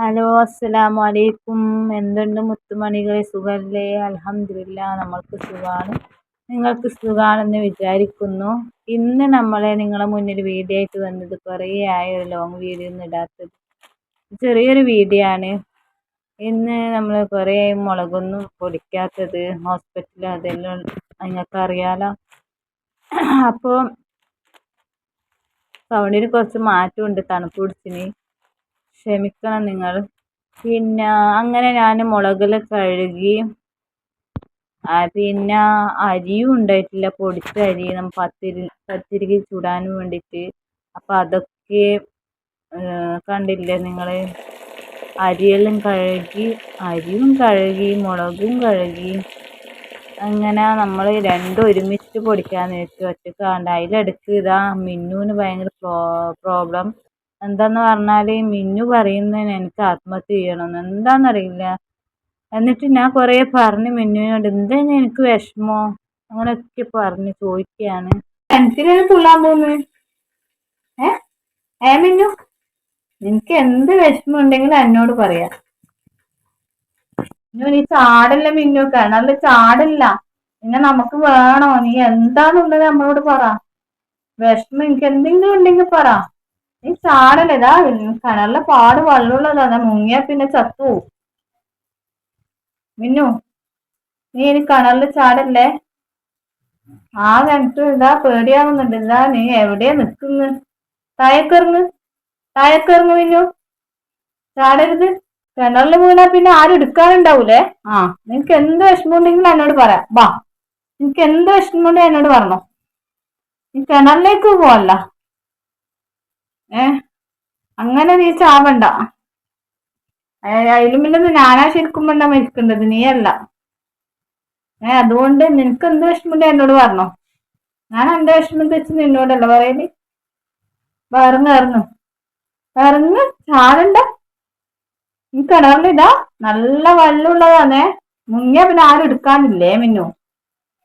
Hello, അസ്സലാമു അലൈക്കും. എന്തുണ്ട് മുത്തുമണികളെ, സുഖല്ലേ? അൽഹംദുലില്ലാ, നമ്മൾക്ക് സുഖമാണ്. നിങ്ങൾക്ക് സുഖാണെന്ന് വിചാരിക്കുന്നു. ഇന്ന് നിങ്ങളെ മുന്നിൽ വീഡിയോ ആയിട്ട് വന്നത് കുറേ ആയി ഒരു ലോങ് വീഡിയോ ഒന്നും ഇടാത്തത്. ചെറിയൊരു വീഡിയോ ആണ്. ഇന്ന് നമ്മൾ കുറേ മുളകൊന്നും പൊടിക്കാത്തത്, ഹോസ്പിറ്റലിൽ അതെല്ലാം നിങ്ങൾക്ക് അറിയാലോ. അപ്പോൾ സൗണ്ടിന് കുറച്ച് മാറ്റമുണ്ട്, തണുപ്പ് പിടിച്ചിന്, ക്ഷമിക്കണം നിങ്ങൾ. പിന്നെ അങ്ങനെ ഞാൻ മുളകെല്ലാം കഴുകി. പിന്നെ അരിയും ഉണ്ടായിട്ടില്ല, പൊടിച്ച അരി നമ്മൾ പത്തിരിക്ക് ചുടാനും വേണ്ടിയിട്ട്. അപ്പം അതൊക്കെ കണ്ടില്ലേ നിങ്ങൾ. അരിയെല്ലാം കഴുകി, അരിയും കഴുകി, മുളകും കഴുകി. അങ്ങനെ നമ്മൾ രണ്ടും ഒരുമിച്ച് പൊടിക്കാന്ന് വെച്ചു. ഒറ്റക്ക് വേണ്ട. അതിലെടുക്ക് ഇതാ മിന്നുവിന് ഭയങ്കര പ്രോബ്ലം. എന്താന്ന് പറഞ്ഞാൽ മിന്നു പറയുന്നതിന് എനിക്ക് ആത്മഹത്യ ചെയ്യണമെന്ന്, എന്താണെന്നറിയില്ല. എന്നിട്ട് ഞാൻ കുറേ പറഞ്ഞ് മിന്നുവിനോട് എന്താ എനിക്ക് വിഷമോ അങ്ങനെയൊക്കെ പറഞ്ഞ് ചോദിക്കുകയാണ്. എന്തിനാണ് തുള്ളാൻ പോകുന്നത്? മിന്നു, നിനക്ക് എന്ത് വിഷമം ഉണ്ടെങ്കിലും എന്നോട് പറയാം. നീ ചാടല്ല മിന്നു, കിണറില് ചാടല്ല. പിന്നെ നമുക്ക് വേണോ? നീ എന്താന്നുള്ളത് നമ്മളോട് പറ. വിഷമം എനിക്ക് എന്തെങ്കിലും ഉണ്ടെങ്കിൽ പറ. നീ ചാടല്ലേ. ഇതാ കിണറിലെ പാട് വെള്ളമുള്ളതാ, മുങ്ങിയാ പിന്നെ ചത്തു. മിന്നു, നീ ഇനി കിണറിൽ ചാടല്ലേ. എനിക്ക് ഇതാ പേടിയാവുന്നുണ്ട്. ഇതാ നീ എവിടെയാ നിക്കുന്നു? താഴേക്കിറങ്ങ് മിന്നു, ചാടരുത്. കിണറിൽ വീണാ പിന്നെ ആരും എടുക്കാനുണ്ടാവൂലേ. നിനക്ക് എന്ത് വിഷമം ഉണ്ടെങ്കിലും എന്നോട് പറയാം. വാ, നിനക്ക് എന്ത് വിഷമം ഉണ്ടെങ്കിൽ എന്നോട് പറഞ്ഞോ. നീ കിണറിലേക്ക് പോവല്ല. അങ്ങനെ നീ ചാവണ്ട. അതിലും പിന്നെ ഞാനാ ശരിക്കും വേണ്ട മരിക്കേണ്ടത്, നീയല്ല. അതുകൊണ്ട് നിനക്ക് എന്ത് വിഷമമുണ്ട് എന്നോട് പറഞ്ഞോ. ഞാൻ എന്റെ വിഷമം വെച്ച് നിന്നോടല്ല പറയല്. ഇറങ്ങ് ചാടണ്ട. ഈ കിണറിലിതാ നല്ല വെള്ളമുള്ളതാണേ. മുങ്ങിയ പിന്നെ ആരും എടുക്കാനില്ലേ മിന്നു.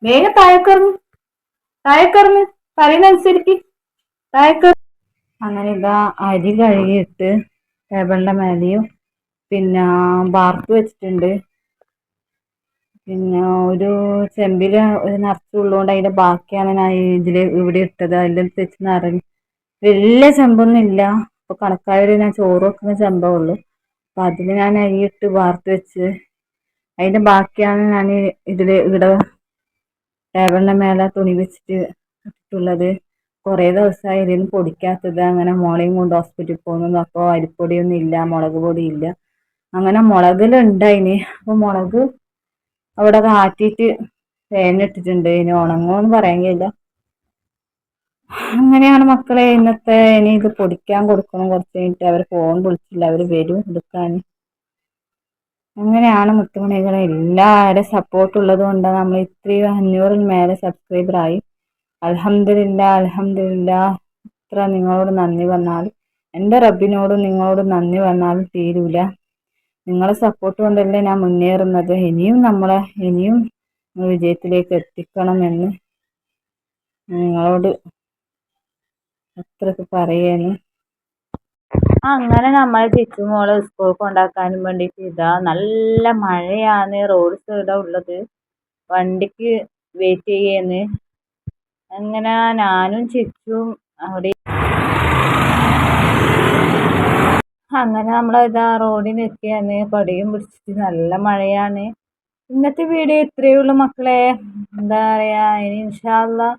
വേഗം താഴേക്കിറങ്ങ് പറയുന്ന അനുസരിക്ക്. അങ്ങനെ ഇതാ അരി കഴുകിയിട്ട് ടേബിളിന്റെ മേലെയും പിന്നെ വാർത്ത് വെച്ചിട്ടുണ്ട്. പിന്നെ ഒരു ചെമ്പില് നിറച്ചുള്ളതുകൊണ്ട് അതിന്റെ ബാക്കിയാണ് ഞാൻ ഇവിടെ ഇട്ടത്. അതിൽ തെച്ച് നിറഞ്ഞ് വലിയ ചെമ്പൊന്നും ഇല്ല. അപ്പൊ കണക്കായൊരു ഞാൻ ചോറ് വെക്കുന്ന ചെമ്പേ ഉള്ളൂ. അപ്പൊ അതിൽ ഞാൻ അരിയിട്ട് വാർത്ത് വെച്ച് അതിന്റെ ബാക്കിയാണ് ഞാൻ ഇവിടെ ടേബിളിന്റെ മേലെ തുണി വെച്ചിട്ട് ഇട്ടിട്ടുള്ളത്. കുറേ ദിവസമായി ഇതിന് പൊടിക്കാത്തത്. അങ്ങനെ മോളെയും കൊണ്ട് ഹോസ്പിറ്റലിൽ പോകുന്നു. അപ്പോൾ അരിപ്പൊടിയൊന്നും ഇല്ല, മുളക് പൊടി ഇല്ല. അങ്ങനെ മുളകിലുണ്ടായിന്. അപ്പൊ മുളക് അവിടെ ആറ്റിയിട്ട് തേനിട്ടിട്ടുണ്ട്. ഇനി ഉണങ്ങുമെന്ന് പറയാൻ കഴിയില്ല. അങ്ങനെയാണ് മക്കളെ ഇന്നത്തെ. ഇനി ഇത് പൊടിക്കാൻ കൊടുക്കണം കുറച്ച് കഴിഞ്ഞിട്ട്. അവർ ഫോൺ വിളിച്ചില്ല, അവർ വരും എടുക്കാൻ. അങ്ങനെയാണ് മുത്തുമണികളെ. എല്ലാവരും സപ്പോർട്ട് ഉള്ളത് കൊണ്ടാണ് നമ്മൾ ഇത്രയും 500-ൽ മേലെ സബ്സ്ക്രൈബറായി. അൽഹംദുലില്ലാ, അൽഹംദുലില്ലാ. ഇത്ര നിങ്ങളോട് നന്ദി പറഞ്ഞാൽ, എൻ്റെ റബ്ബിനോടും നിങ്ങളോട് നന്ദി പറഞ്ഞാലും തീരൂല. നിങ്ങളെ സപ്പോർട്ട് കൊണ്ടല്ലേ ഞാൻ മുന്നേറുന്നത്. ഇനിയും വിജയത്തിലേക്ക് എത്തിക്കണമെന്ന് നിങ്ങളോട് അത്രക്ക് പറയാണ്. അങ്ങനെ നമ്മളെ ചിച്ചുമോള് സ്കൂൾ കൊണ്ടാക്കാനും വേണ്ടിയിട്ട് ഇതാ നല്ല മഴയാണ്. റോഡ് സൈഡാ ഉള്ളത്. വണ്ടിക്ക് വെയിറ്റ് ചെയ്യുന്നു. അങ്ങനെ ഞാനും ചിച്ചും അവിടെ. അങ്ങനെ നമ്മളിതാ റോഡിനെത്തിയാണ്. കൊടയും പിടിച്ചിട്ട് നല്ല മഴയാണ്. ഇന്നത്തെ വീഡിയോ ഇത്രയേ ഉള്ളൂ മക്കളെ. എന്താ പറയാ, ഇനി ഇൻഷാ അല്ലാഹ്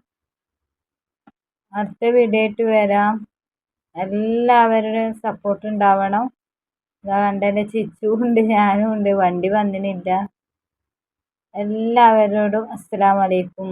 അടുത്ത വീഡിയോ ആയിട്ട് വരാം. എല്ലാവരുടെയും സപ്പോർട്ട് ഉണ്ടാവണം. ഇതാ കണ്ടെൻ്റെ ചിച്ചു ഉണ്ട്, ഞാനും ഉണ്ട്. വണ്ടി വന്നിനില്ല. എല്ലാവരോടും അസ്സലാമു അലൈക്കും.